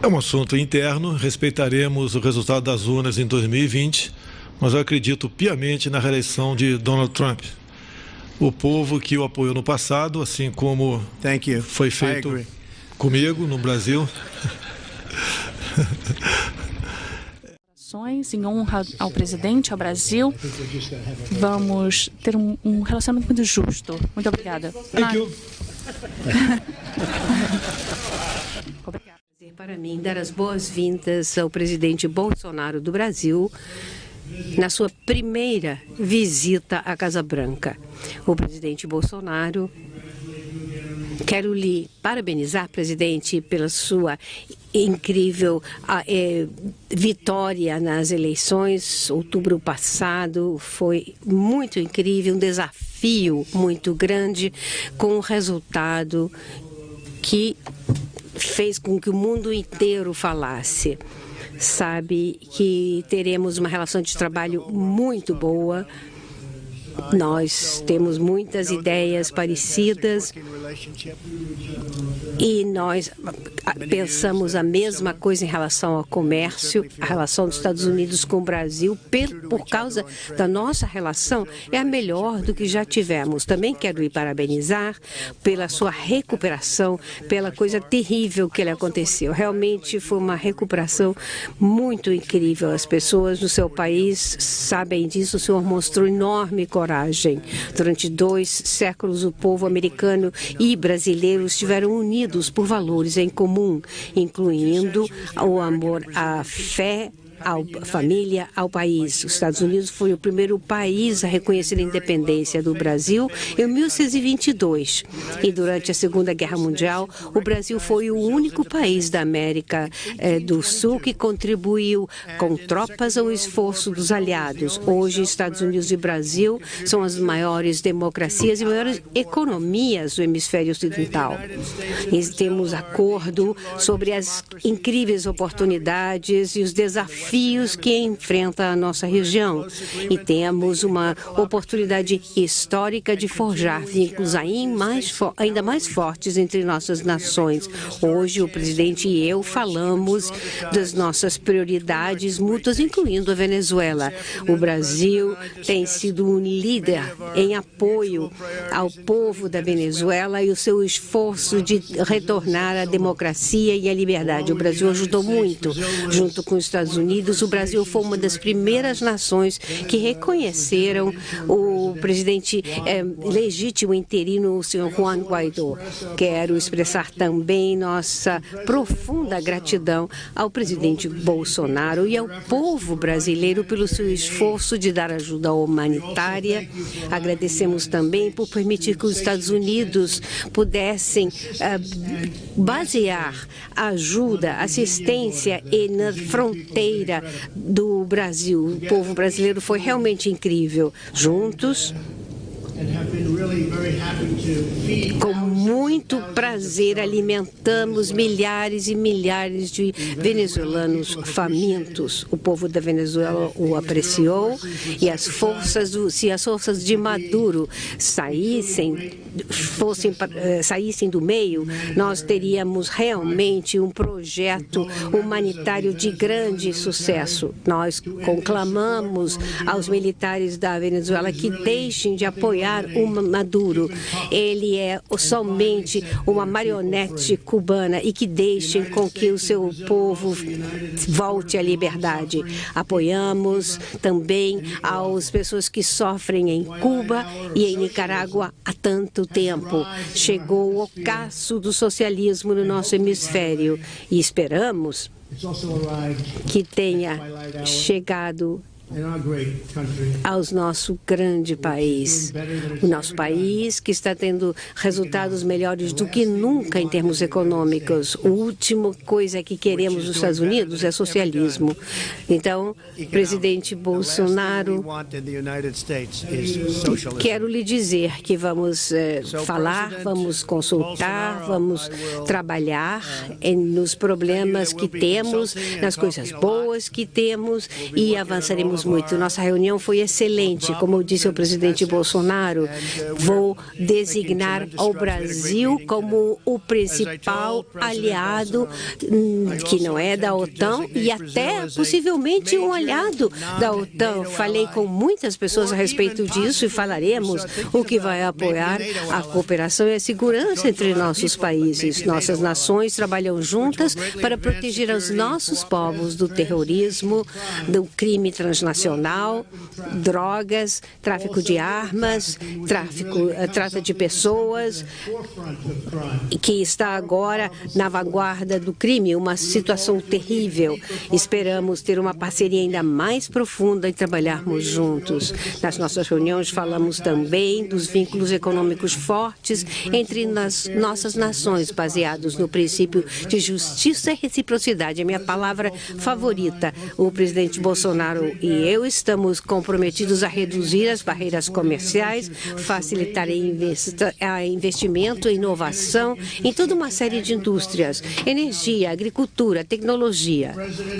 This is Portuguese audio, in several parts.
É um assunto interno, respeitaremos o resultado das urnas em 2020, mas eu acredito piamente na reeleição de Donald Trump. O povo que o apoiou no passado, assim como foi feito comigo no Brasil. Em honra ao presidente, ao Brasil, vamos ter um relacionamento muito justo. Muito obrigada. Thank you. Obrigada. Para mim, dar as boas-vindas ao presidente Bolsonaro do Brasil na sua primeira visita à Casa Branca. O presidente Bolsonaro, quero lhe parabenizar, presidente, pela sua incrível vitória nas eleições. Outubro passado foi muito incrível, um desafio muito grande, com um resultado que fez com que o mundo inteiro falasse. Sabe que teremos uma relação de trabalho muito boa. Nós temos muitas ideias parecidas e nós pensamos a mesma coisa em relação ao comércio. A relação dos Estados Unidos com o Brasil, por causa da nossa relação, é a melhor do que já tivemos. Também quero lhe parabenizar pela sua recuperação, pela coisa terrível que lhe aconteceu. Realmente foi uma recuperação muito incrível. As pessoas no seu país sabem disso. O senhor mostrou enorme coragem. Durante 2 séculos, o povo americano e brasileiro estiveram unidos por valores em comum, incluindo o amor à fé, à família, ao país. Os Estados Unidos foi o primeiro país a reconhecer a independência do Brasil em 1922. E durante a Segunda Guerra Mundial, o Brasil foi o único país da América do Sul que contribuiu com tropas ao esforço dos aliados. Hoje, Estados Unidos e Brasil são as maiores democracias e maiores economias do hemisfério ocidental. E temos acordo sobre as incríveis oportunidades e os desafios que enfrenta a nossa região. E temos uma oportunidade histórica de forjar vínculos ainda mais fortes entre nossas nações. Hoje, o presidente e eu falamos das nossas prioridades mútuas, incluindo a Venezuela. O Brasil tem sido um líder em apoio ao povo da Venezuela e o seu esforço de retornar à democracia e à liberdade. O Brasil ajudou muito, junto com os Estados Unidos. O Brasil foi uma das primeiras nações que reconheceram o presidente legítimo interino, o senhor Juan Guaidó. Quero expressar também nossa profunda gratidão ao presidente Bolsonaro e ao povo brasileiro pelo seu esforço de dar ajuda humanitária. Agradecemos também por permitir que os Estados Unidos pudessem basear ajuda, assistência na fronteira do Brasil. O povo brasileiro foi realmente incrível. Juntos, com muito prazer, alimentamos milhares e milhares de venezuelanos famintos. O povo da Venezuela o apreciou e se as forças de Maduro saíssem do meio, nós teríamos realmente um projeto humanitário de grande sucesso. Nós conclamamos aos militares da Venezuela que deixem de apoiar o Maduro. Ele é somente uma marionete cubana e que deixem com que o seu povo volte à liberdade. Apoiamos também as pessoas que sofrem em Cuba e em Nicarágua há tanto tempo. Chegou o ocaso do socialismo no nosso hemisfério e esperamos que tenha chegado ao nosso grande país. O nosso país que está tendo resultados melhores do que nunca em termos econômicos. A última coisa que queremos nos Estados Unidos é socialismo. Então, presidente Bolsonaro, quero lhe dizer que vamos falar, vamos consultar, vamos trabalhar nos problemas que temos, nas coisas boas que temos e avançaremos Aprendemos muito. Nossa reunião foi excelente. Como disse o presidente Bolsonaro, vou designar o Brasil como o principal aliado, que não é da OTAN, e até possivelmente um aliado da OTAN. Falei com muitas pessoas a respeito disso e falaremos o que vai apoiar a cooperação e a segurança entre nossos países. Nossas nações trabalham juntas para proteger os nossos povos do terrorismo, do crime transnacional, drogas, tráfico de armas, trata de pessoas, que está agora na vanguarda do crime, uma situação terrível. Esperamos ter uma parceria ainda mais profunda e trabalharmos juntos. Nas nossas reuniões falamos também dos vínculos econômicos fortes entre nossas nações, baseados no princípio de justiça e reciprocidade. É minha palavra favorita. O presidente Bolsonaro e eu estamos comprometidos a reduzir as barreiras comerciais, facilitar investimento e inovação em toda uma série de indústrias, energia, agricultura, tecnologia.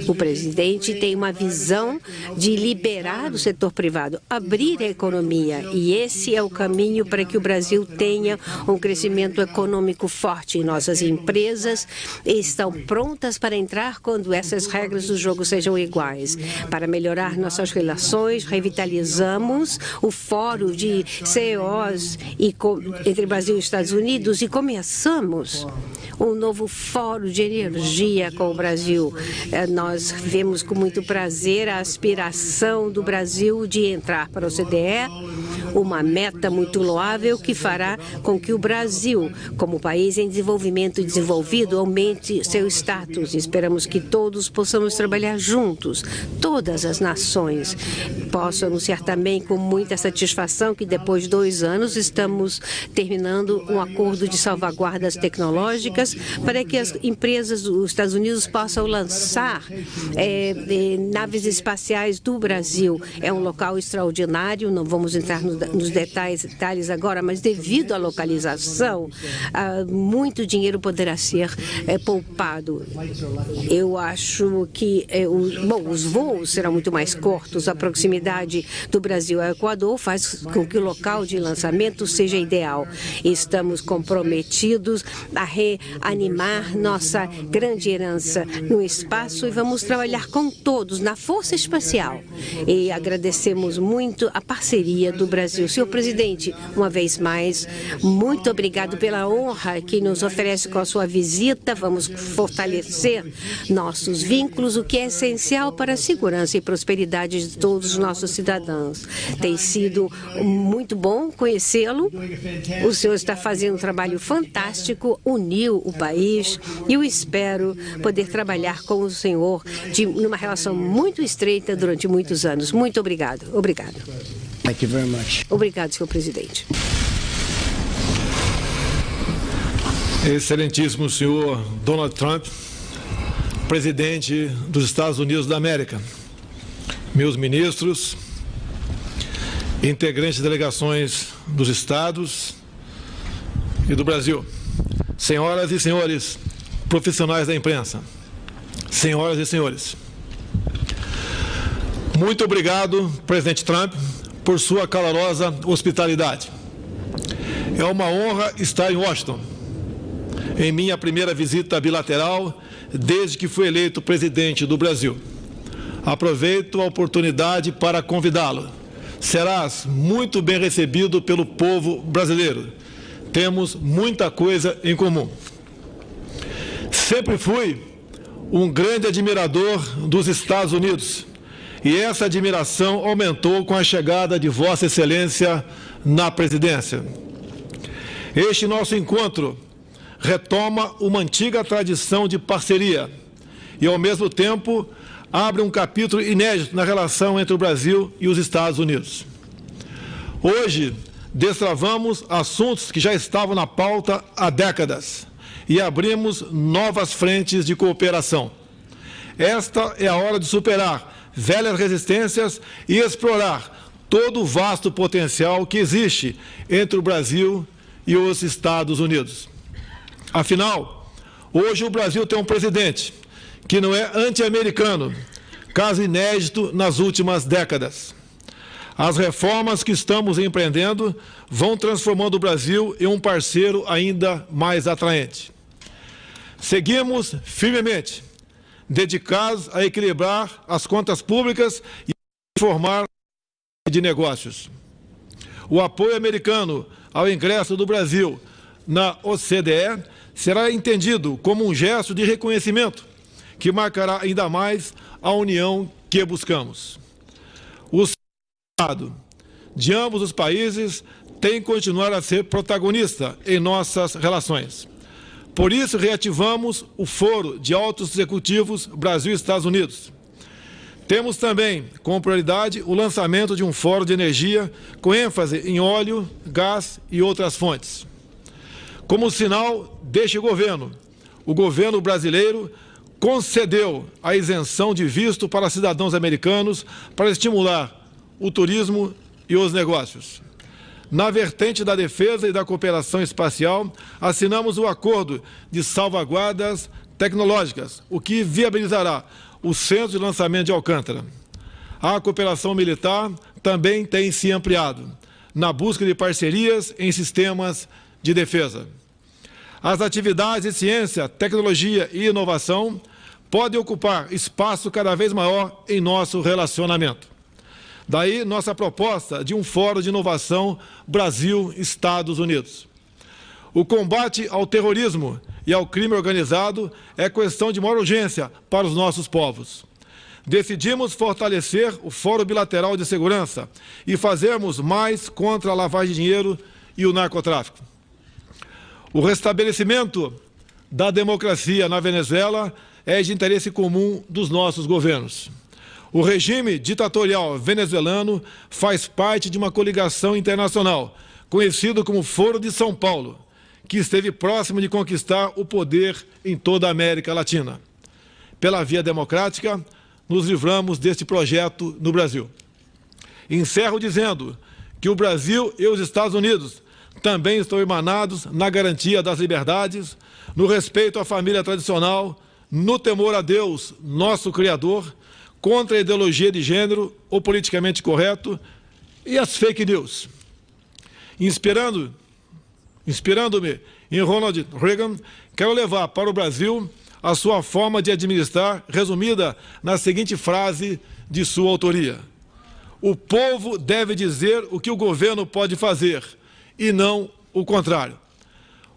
O presidente tem uma visão de liberar o setor privado, abrir a economia, e esse é o caminho para que o Brasil tenha um crescimento econômico forte. Nossas empresas estão prontas para entrar quando essas regras do jogo sejam iguais. Para melhorar nossas relações, revitalizamos o Fórum de CEOs entre Brasil e Estados Unidos e começamos um novo Fórum de Energia com o Brasil. Nós vemos com muito prazer a aspiração do Brasil de entrar para o OCDE, uma meta muito loável que fará com que o Brasil, como país em desenvolvimento e desenvolvido, aumente seu status. Esperamos que todos possamos trabalhar juntos, todas as nações. Posso anunciar também com muita satisfação que depois de 2 anos estamos terminando um acordo de salvaguardas tecnológicas para que as empresas dos Estados Unidos possam lançar naves espaciais do Brasil. É um local extraordinário, não vamos entrar nos detalhes agora, mas devido à localização, muito dinheiro poderá ser poupado. Eu acho que os voos serão muito mais curtos. A proximidade do Brasil ao Equador faz com que o local de lançamento seja ideal. Estamos comprometidos a reanimar nossa grande herança no espaço e vamos trabalhar com todos na Força Espacial. E agradecemos muito a parceria do Brasil. Senhor presidente, uma vez mais, muito obrigado pela honra que nos oferece com a sua visita. Vamos fortalecer nossos vínculos, o que é essencial para a segurança e prosperidade de todos os nossos cidadãos. Tem sido muito bom conhecê-lo. O senhor está fazendo um trabalho fantástico, uniu o país e eu espero poder trabalhar com o senhor numa relação muito estreita durante muitos anos. Muito obrigado. Obrigado. Thank you very much. Obrigado, senhor presidente. Excelentíssimo senhor Donald Trump, presidente dos Estados Unidos da América, meus ministros, integrantes de delegações dos estados e do Brasil, senhoras e senhores profissionais da imprensa, senhoras e senhores, muito obrigado, presidente Trump, por sua calorosa hospitalidade. É uma honra estar em Washington, em minha primeira visita bilateral desde que fui eleito presidente do Brasil. Aproveito a oportunidade para convidá-lo. Serás muito bem recebido pelo povo brasileiro. Temos muita coisa em comum. Sempre fui um grande admirador dos Estados Unidos. E essa admiração aumentou com a chegada de Vossa Excelência na presidência. Este nosso encontro retoma uma antiga tradição de parceria e, ao mesmo tempo, abre um capítulo inédito na relação entre o Brasil e os Estados Unidos. Hoje, destravamos assuntos que já estavam na pauta há décadas e abrimos novas frentes de cooperação. Esta é a hora de superar velhas resistências e explorar todo o vasto potencial que existe entre o Brasil e os Estados Unidos. Afinal, hoje o Brasil tem um presidente que não é anti-americano, caso inédito nas últimas décadas. As reformas que estamos empreendendo vão transformando o Brasil em um parceiro ainda mais atraente. Seguimos firmemente dedicados a equilibrar as contas públicas e formar de negócios. O apoio americano ao ingresso do Brasil na OCDE será entendido como um gesto de reconhecimento que marcará ainda mais a união que buscamos. O Estado de ambos os países tem que continuar a ser protagonista em nossas relações. Por isso, reativamos o Foro de Altos Executivos Brasil e Estados Unidos. Temos também, como prioridade, o lançamento de um fórum de energia com ênfase em óleo, gás e outras fontes. Como sinal deste governo, o governo brasileiro concedeu a isenção de visto para cidadãos americanos para estimular o turismo e os negócios. Na vertente da defesa e da cooperação espacial, assinamos o acordo de salvaguardas tecnológicas, o que viabilizará o centro de lançamento de Alcântara. A cooperação militar também tem se ampliado, na busca de parcerias em sistemas de defesa. As atividades de ciência, tecnologia e inovação podem ocupar espaço cada vez maior em nosso relacionamento. Daí nossa proposta de um fórum de inovação Brasil-Estados Unidos. O combate ao terrorismo e ao crime organizado é questão de maior urgência para os nossos povos. Decidimos fortalecer o Fórum Bilateral de Segurança e fazermos mais contra a lavagem de dinheiro e o narcotráfico. O restabelecimento da democracia na Venezuela é de interesse comum dos nossos governos. O regime ditatorial venezuelano faz parte de uma coligação internacional, conhecido como Foro de São Paulo, que esteve próximo de conquistar o poder em toda a América Latina. Pela via democrática, nos livramos deste projeto no Brasil. Encerro dizendo que o Brasil e os Estados Unidos também estão irmanados na garantia das liberdades, no respeito à família tradicional, no temor a Deus, nosso Criador, contra a ideologia de gênero, o politicamente correto e as fake news. Inspirando-me em Ronald Reagan, quero levar para o Brasil a sua forma de administrar, resumida na seguinte frase de sua autoria: o povo deve dizer o que o governo pode fazer, e não o contrário.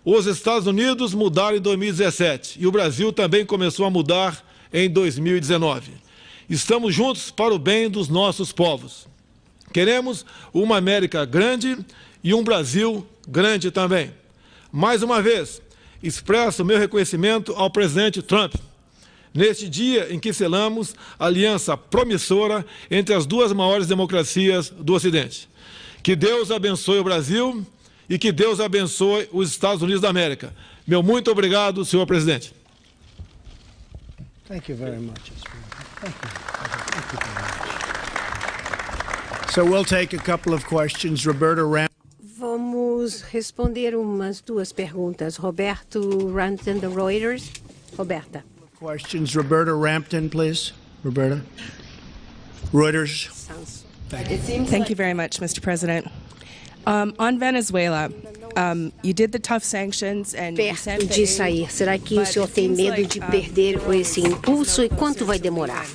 Os Estados Unidos mudaram em 2017 e o Brasil também começou a mudar em 2019. Estamos juntos para o bem dos nossos povos. Queremos uma América grande e um Brasil grande também. Mais uma vez, expresso meu reconhecimento ao presidente Trump, neste dia em que selamos a aliança promissora entre as duas maiores democracias do Ocidente. Que Deus abençoe o Brasil e que Deus abençoe os Estados Unidos da América. Meu muito obrigado, senhor presidente. Thank you very much. Thank you. Thank you very much. So we'll take a couple of questions. Roberta Ram. Vamos responder umas duas perguntas. Roberto Rampton, da Reuters. Roberta. Questions. Roberta Rampton, please. Roberta. Reuters. Thank you very much, Mr. President. On Venezuela, you did the tough sanctions and you sent Perto de sair. Será que o senhor tem medo de perder esse impulso e quanto vai demorar?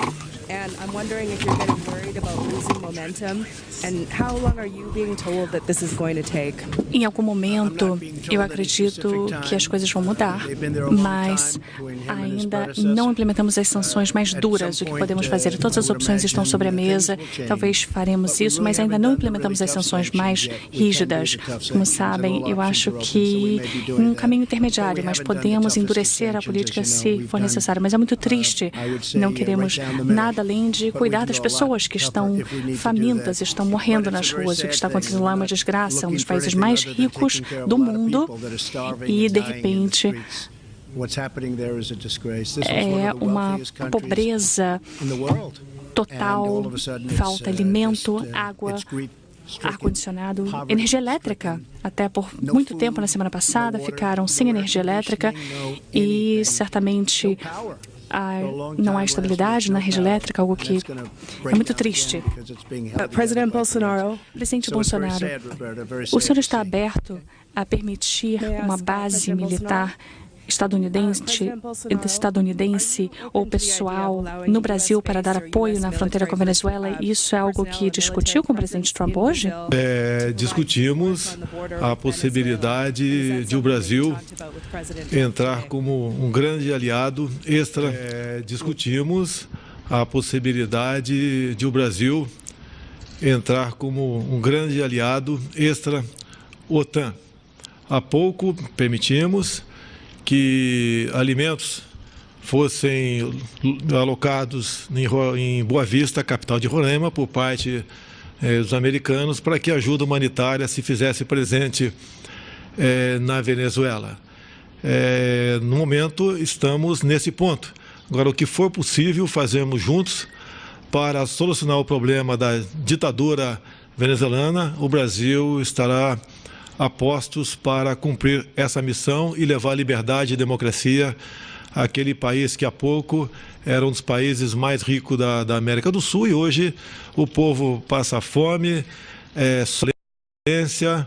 And I'm wondering if you're getting worried about losing momentum, and how long are you being told that this is going to take? Em algum momento, eu acredito que as coisas vão mudar, mas ainda não implementamos as sanções mais duras. O que podemos fazer? Todas as opções estão sobre a mesa. Talvez faremos isso, mas ainda não implementamos as sanções mais rígidas. Como sabem, eu acho que um caminho intermediário, mas podemos endurecer a política se for necessário. Mas é muito triste. Não queremos nada além de cuidar das pessoas que estão famintas, estão morrendo nas ruas. O que está acontecendo lá é uma desgraça, um dos países mais ricos do mundo, e, de repente, é uma pobreza total, falta alimento, água, ar-condicionado, energia elétrica. Até por muito tempo, na semana passada, ficaram sem energia elétrica e, certamente, não há estabilidade na rede elétrica, algo que é muito triste. President Bolsonaro, Presidente Bolsonaro, o senhor está aberto a permitir uma base militar estadunidense ou pessoal no Brasil para dar apoio na fronteira com a Venezuela? Isso é algo que discutiu com o presidente Trump hoje? Discutimos a possibilidade de o Brasil entrar como um grande aliado discutimos a possibilidade de o Brasil entrar como um grande aliado extra-OTAN. Há pouco permitimos que alimentos fossem alocados em Boa Vista, capital de Roraima, por parte dos americanos, para que a ajuda humanitária se fizesse presente na Venezuela. No momento, estamos nesse ponto. Agora, o que for possível, fazemos juntos para solucionar o problema da ditadura venezuelana. O Brasil estará a postos para cumprir essa missão e levar liberdade e democracia àquele país que há pouco era um dos países mais ricos da América do Sul e hoje o povo passa fome, violência,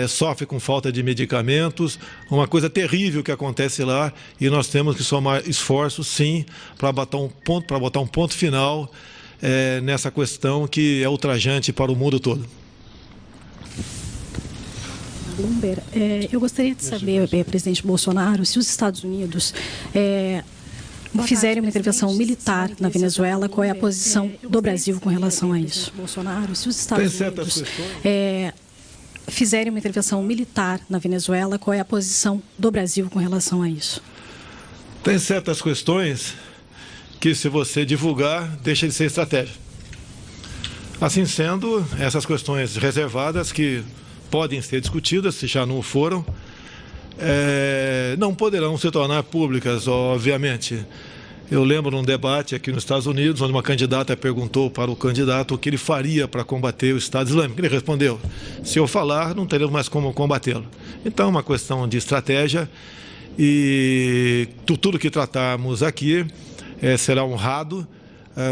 sofre com falta de medicamentos, uma coisa terrível que acontece lá e nós temos que somar esforços, sim, para botar um ponto final nessa questão que é ultrajante para o mundo todo. Bloomberg, eu gostaria de saber, presidente Bolsonaro, se os Estados Unidos fizerem uma intervenção militar na Venezuela, qual é a posição do Brasil com relação a isso? Bolsonaro, se os Estados Unidos fizerem uma intervenção militar na Venezuela, qual é a posição do Brasil com relação a isso? Tem certas questões que, se você divulgar, deixa de ser estratégia. Assim sendo, essas questões reservadas que podem ser discutidas, se já não foram, não poderão se tornar públicas, obviamente. Eu lembro de um debate aqui nos Estados Unidos, onde uma candidata perguntou para o candidato o que ele faria para combater o Estado Islâmico. Ele respondeu, se eu falar, não teremos mais como combatê-lo. Então, é uma questão de estratégia e tudo que tratarmos aqui será honrado,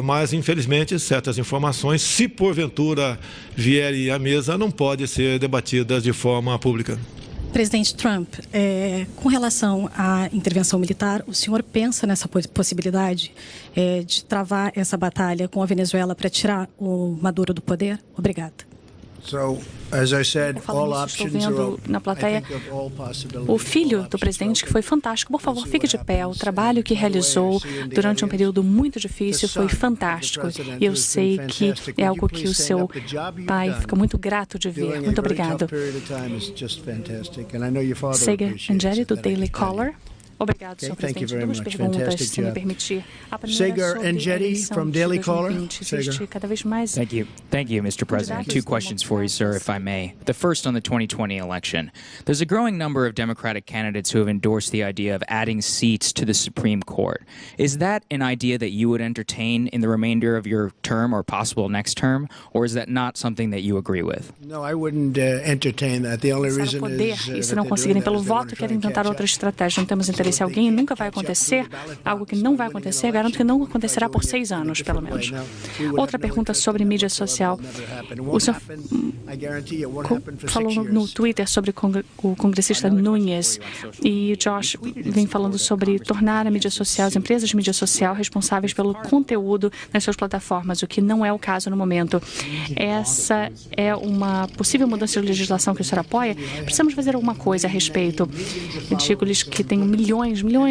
mas, infelizmente, certas informações, se porventura vierem à mesa, não podem ser debatidas de forma pública. Presidente Trump, com relação à intervenção militar, o senhor pensa nessa possibilidade de travar essa batalha com a Venezuela para tirar o Maduro do poder? Obrigada. Estou vendo na plateia o filho do presidente, que foi fantástico. Por favor, fique de pé. O trabalho que realizou durante um período muito difícil foi fantástico. E eu sei que é algo que o seu pai fica muito grato de ver. Muito obrigado. Sega Angeli, do Daily Caller. Obrigado, senhor presidente. Duas perguntas, se me permitir. A primeira sobre a eleição de 2020. Existe cada vez mais... Thank you, Mr. President. Two questions for you, sir, if I may. The first on the 2020 election. There's a growing number of Democratic candidates who have endorsed the idea of adding seats to the Supreme Court. Is that an idea that you would entertain in the remainder of your term or possible next term, or is that not something that you agree with? No, I wouldn't entertain that. The only reason is e se não conseguirem pelo voto, querem tentar outra estratégia. Não temos interesse em alguém, nunca vai acontecer. Algo que não vai acontecer, garanto que não acontecerá por 6 anos, pelo menos. Outra pergunta sobre mídia social. O senhor falou no Twitter sobre o congressista Nunes e Josh vem falando sobre tornar a mídia social, as empresas de mídia social responsáveis pelo conteúdo nas suas plataformas, o que não é o caso no momento. Essa é uma possível mudança de legislação que o senhor apoia? Precisamos fazer alguma coisa a respeito. Digo-lhes que tenho milhões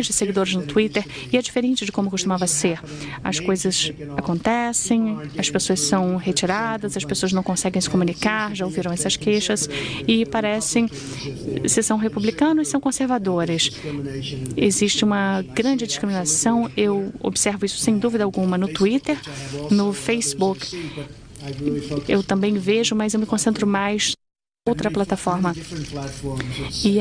de seguidores no Twitter e é diferente de como costumava ser. As coisas acontecem, as pessoas são retiradas, as pessoas não conseguem se comunicar, já ouviram essas queixas e parecem, se são republicanos, são conservadores. Existe uma grande discriminação, eu observo isso sem dúvida alguma no Twitter, no Facebook. Eu também vejo, mas eu me concentro mais outra plataforma. E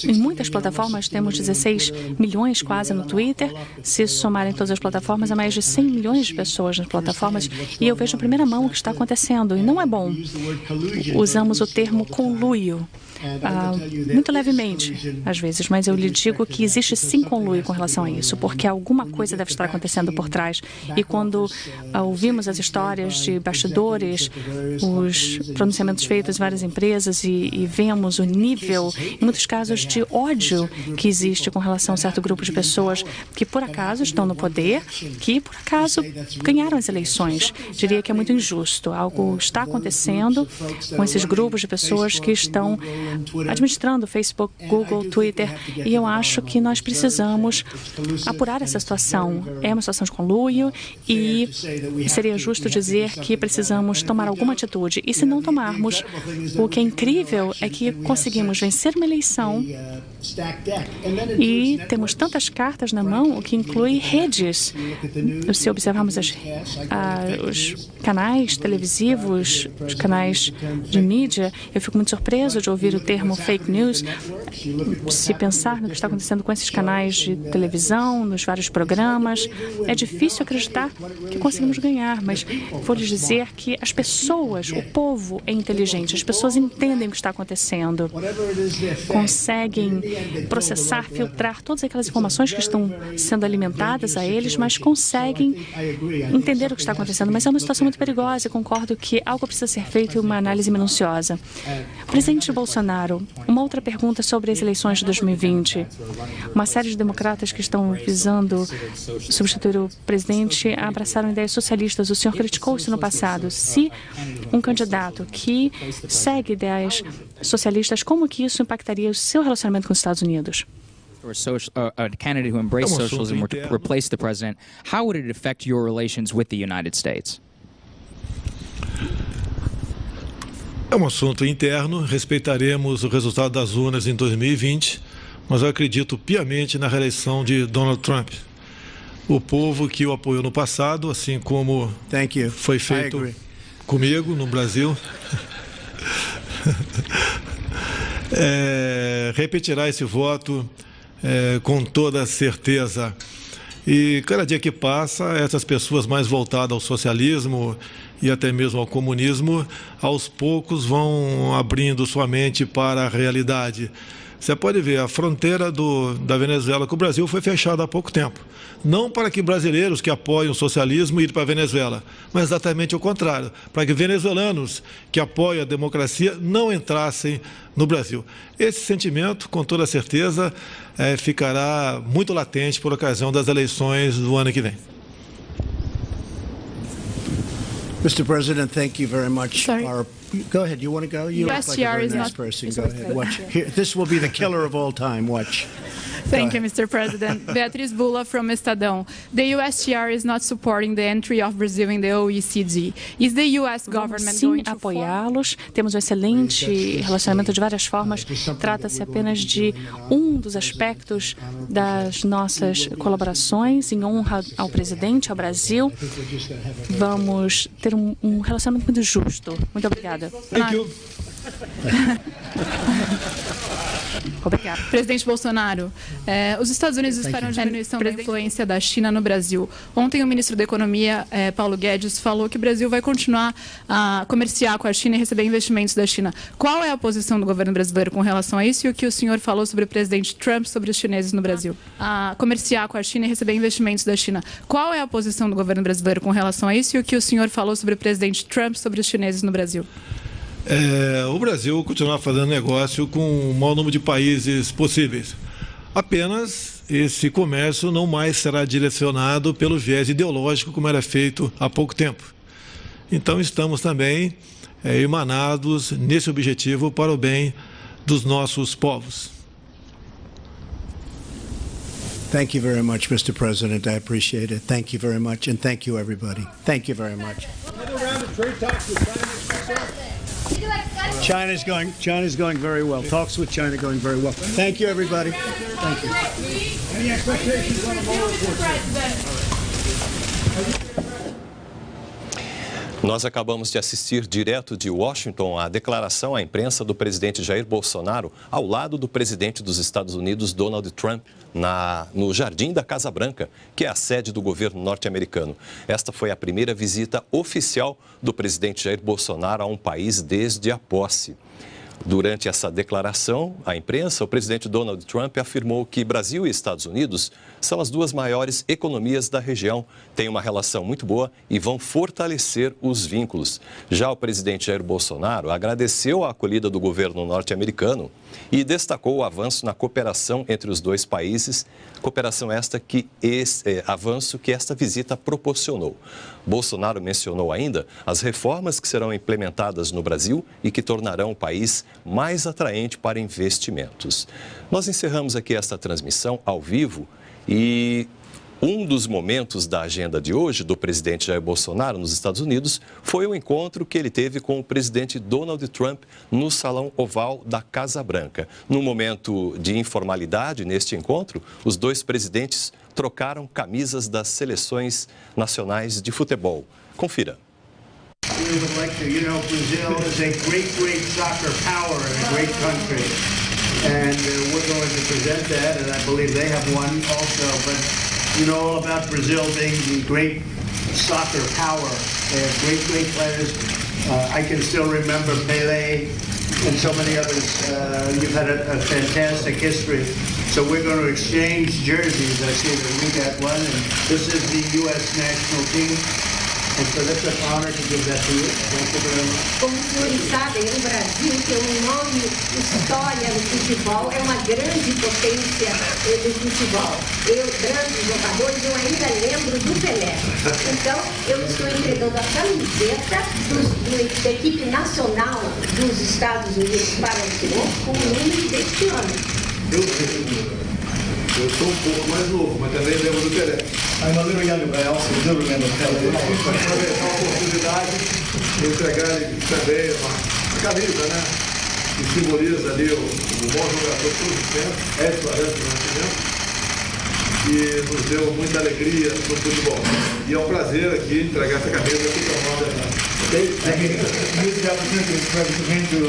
em muitas plataformas temos 16 milhões quase no Twitter. Se somarem todas as plataformas, há mais de 100 milhões de pessoas nas plataformas. E eu vejo em primeira mão o que está acontecendo. E não é bom. Usamos o termo conluio. muito levemente, às vezes, mas eu lhe digo que existe sim conluio com relação a isso, porque alguma coisa deve estar acontecendo por trás. E quando ouvimos as histórias de bastidores, os pronunciamentos feitos em várias empresas e vemos o nível, em muitos casos, de ódio que existe com relação a um certo grupo de pessoas que, por acaso, estão no poder, que, por acaso, ganharam as eleições. Diria que é muito injusto. Algo está acontecendo com esses grupos de pessoas que estão administrando Facebook, Google, Twitter, e eu acho que nós precisamos apurar essa situação. É uma situação de conluio e seria justo dizer que precisamos tomar alguma atitude. E se não tomarmos, o que é incrível é que conseguimos vencer uma eleição e temos tantas cartas na mão, o que inclui redes. Se observarmos os canais televisivos, os canais de mídia, eu fico muito surpreso de ouvir o termo fake news. Se pensar no que está acontecendo com esses canais de televisão, nos vários programas, é difícil acreditar que conseguimos ganhar, mas vou lhes dizer que as pessoas, o povo é inteligente, as pessoas entendem o que está acontecendo, conseguem processar, filtrar todas aquelas informações que estão sendo alimentadas a eles, mas conseguem entender o que está acontecendo. Mas é uma situação muito perigosa e concordo que algo precisa ser feito e uma análise minuciosa. Presidente Bolsonaro, uma outra pergunta sobre as eleições de 2020. Uma série de democratas que estão visando substituir o presidente abraçaram ideias socialistas. O senhor criticou isso no passado. Se um candidato que segue ideias socialistas, como que isso impactaria o seu relacionamento com os Estados Unidos? A candidate who embraced socialism were to replace the president, how would it affect your relations with the United States? É um assunto interno, respeitaremos o resultado das urnas em 2020, mas eu acredito piamente na reeleição de Donald Trump. O povo que o apoiou no passado, assim como foi feito comigo no Brasil, repetirá esse voto com toda certeza. E cada dia que passa, essas pessoas mais voltadas ao socialismo e até mesmo ao comunismo, aos poucos vão abrindo sua mente para a realidade. Você pode ver, a fronteira da Venezuela com o Brasil foi fechada há pouco tempo. Não para que brasileiros que apoiam o socialismo irem para a Venezuela, mas exatamente o contrário, para que venezuelanos que apoiam a democracia não entrassem no Brasil. Esse sentimento, com toda certeza, ficará muito latente por ocasião das eleições do ano que vem. Mr. President, thank you very much. Go ahead. You want to go? You look like a very nice person. Go ahead. Watch. Here, this will be the killer of all time. Watch. Thank you, Mr. President. Beatriz Bula from Estadão. The USTR is not supporting the entry of Brazil in the OECD. Is the US government going to apoiá-los? Temos um excelente relacionamento de várias formas. Trata-se apenas de um dos aspectos das nossas colaborações em honra ao presidente, ao Brasil. Vamos ter um relacionamento muito justo. Muito obrigada. Thank you. Obrigada. Presidente Bolsonaro, os Estados Unidos esperam diminuição da influência da China no Brasil. Ontem o ministro da Economia, Paulo Guedes, falou que o Brasil vai continuar a comerciar com a China e receber investimentos da China. Qual é a posição do governo brasileiro com relação a isso e o que o senhor falou sobre o presidente Trump sobre os chineses no Brasil? Comerciar com a China e receber investimentos da China. Qual é a posição do governo brasileiro com relação a isso e o que o senhor falou sobre o presidente Trump sobre os chineses no Brasil? O Brasil continuar fazendo negócio com o maior número de países possíveis. Apenas esse comércio não mais será direcionado pelo viés ideológico como era feito há pouco tempo. Então estamos também emanados nesse objetivo para o bem dos nossos povos. Thank you very much, Mr. President. I appreciate it. Thank you very much, and thank you, everybody. Thank you very much. China's going very well. Talks with China going very well. Thank you, everybody. Thank you. Any expectations on the Mueller report? Nós acabamos de assistir direto de Washington a declaração à imprensa do presidente Jair Bolsonaro ao lado do presidente dos Estados Unidos, Donald Trump, no Jardim da Casa Branca, que é a sede do governo norte-americano. Esta foi a primeira visita oficial do presidente Jair Bolsonaro a um país desde a posse. Durante essa declaração à imprensa, o presidente Donald Trump afirmou que Brasil e Estados Unidos são as duas maiores economias da região, têm uma relação muito boa e vão fortalecer os vínculos. Já o presidente Jair Bolsonaro agradeceu a acolhida do governo norte-americano e destacou o avanço na cooperação entre os dois países, cooperação avanço que esta visita proporcionou. Bolsonaro mencionou ainda as reformas que serão implementadas no Brasil e que tornarão o país mais atraente para investimentos. Nós encerramos aqui esta transmissão ao vivo e um dos momentos da agenda de hoje do presidente Jair Bolsonaro nos Estados Unidos foi o encontro que ele teve com o presidente Donald Trump no Salão Oval da Casa Branca. No momento de informalidade neste encontro, os dois presidentes trocaram camisas das seleções nacionais de futebol. Confira. We would like to, Brazil is a great soccer power and a great country. And we're going to present that, and I believe they have one also. But you know all about Brazil being the great soccer power. They have great players. I can still remember Pelé and so many others. You've had a fantastic history. So we're going to exchange jerseys. I see that we got one, and this is the U.S. national team. And so that's an honor to give that to you. Thank you very much. Como os senhores sabem, o Brasil tem um nome, história no futebol, é uma grande potência no futebol. Grandes jogadores, eu ainda lembro do Pelé. Então, eu estou entregando a camiseta da equipe nacional dos Estados Unidos para o senhor com o número deste ano. Eu sou um pouco mais novo, mas também lembro do Pelé. I'm a little younger, but I also do remember Pelé. Eu quis aproveitar a oportunidade de entregar também uma camisa, né? Que simboliza ali o bom jogador de todos os tempos, Edson Arantes do Nascimento, e nos deu muita alegria no futebol. E é um prazer aqui entregar essa camisa aqui para nós. Okay? Use the opportunity to bring to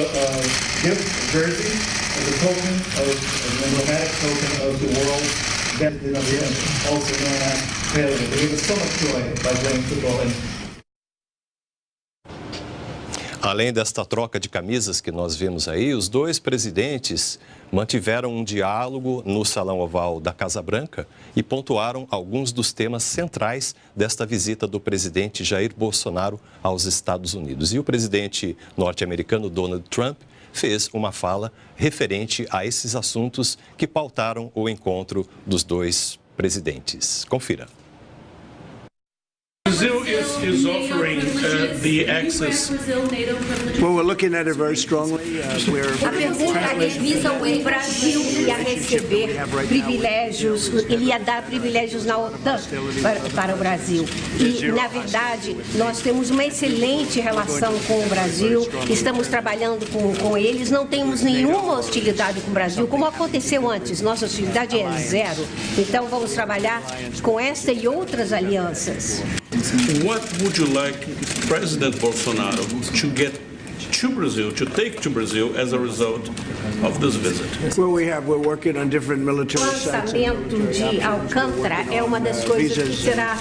gift jersey as a token of an emblematic token of the world that also known as failure. They gave us so much joy by playing football. Além desta troca de camisas que nós vimos aí, os dois presidentes mantiveram um diálogo no Salão Oval da Casa Branca e pontuaram alguns dos temas centrais desta visita do presidente Jair Bolsonaro aos Estados Unidos. E o presidente norte-americano Donald Trump fez uma fala referente a esses assuntos que pautaram o encontro dos dois presidentes. Confira. Brazil is offering the access. Well, we're looking at it very strongly. A pergunta visa o Brasil ia receber privilégios, ele ia dar privilégios na OTAN para o Brasil. E, na verdade, nós temos uma excelente relação com o Brasil, estamos trabalhando com eles, não temos nenhuma hostilidade com o Brasil, como aconteceu antes, nossa hostilidade é zero. Então, vamos trabalhar com esta e outras alianças. What would you like President Bolsonaro to get to Brazil, to take to Brazil as a result of this visit? Well, we're working on different military sites. O lançamento de Alcântara é uma das coisas que será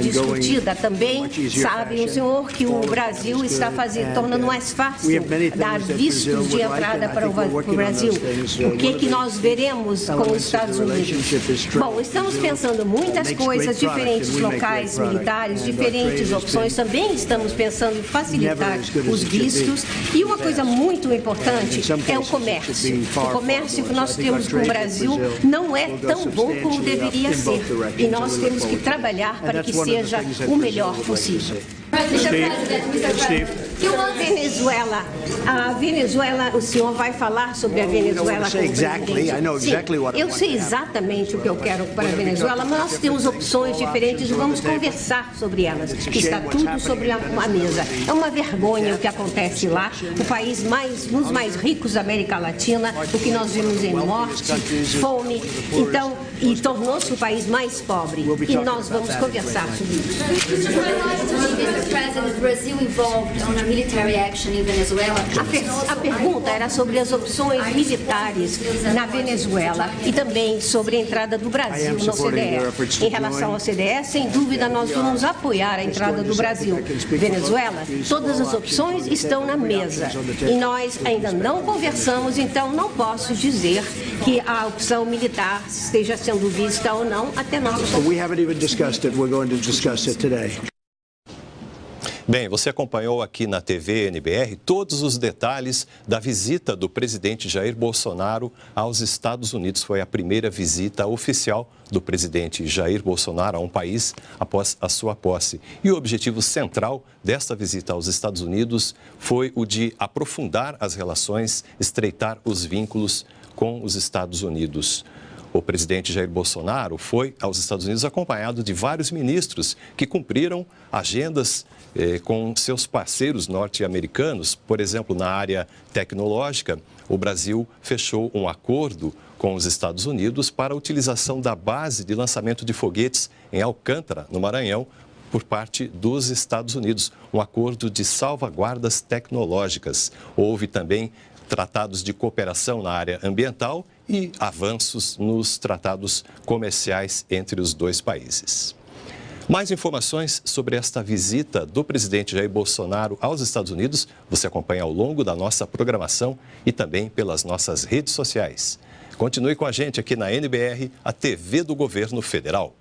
discutida também. Sabe o senhor que o Brasil está tornando mais fácil dar vistos de entrada para o Brasil. O que nós veremos com os Estados Unidos? Bom, estamos pensando muitas coisas, diferentes locais militares, diferentes opções. Também estamos pensando em facilitar os vistos. E uma coisa muito importante é o comércio. O comércio que nós temos com o Brasil não é tão bom como deveria ser. E nós temos que trabalhar para que seja o melhor possível. A Venezuela, o senhor vai falar sobre a Venezuela com o presidente? Eu sei exatamente o que eu quero para a Venezuela, mas nós temos opções diferentes e vamos conversar sobre elas. Está tudo sobre a mesa. É uma vergonha o que acontece lá, o país um dos mais ricos da América Latina, o que nós vimos em morte, fome. Então, e tornou-se o país mais pobre. E nós vamos conversar sobre isso. A pergunta era sobre as opções militares na Venezuela e também sobre a entrada do Brasil na OCDE. Em relação à OCDE, sem dúvida, nós vamos apoiar a entrada do Brasil. Venezuela, todas as opções estão na mesa e nós ainda não conversamos, então não posso dizer que a opção militar esteja sendo vista ou não até nosso. Bem, você acompanhou aqui na TV NBR todos os detalhes da visita do presidente Jair Bolsonaro aos Estados Unidos. Foi a primeira visita oficial do presidente Jair Bolsonaro a um país após a sua posse. E o objetivo central desta visita aos Estados Unidos foi o de aprofundar as relações, estreitar os vínculos com os Estados Unidos. O presidente Jair Bolsonaro foi aos Estados Unidos acompanhado de vários ministros que cumpriram agendas com seus parceiros norte-americanos. Por exemplo, na área tecnológica, o Brasil fechou um acordo com os Estados Unidos para a utilização da base de lançamento de foguetes em Alcântara, no Maranhão, por parte dos Estados Unidos. Um acordo de salvaguardas tecnológicas. Houve também tratados de cooperação na área ambiental e avanços nos tratados comerciais entre os dois países. Mais informações sobre esta visita do presidente Jair Bolsonaro aos Estados Unidos você acompanha ao longo da nossa programação e também pelas nossas redes sociais. Continue com a gente aqui na NBR, a TV do Governo Federal.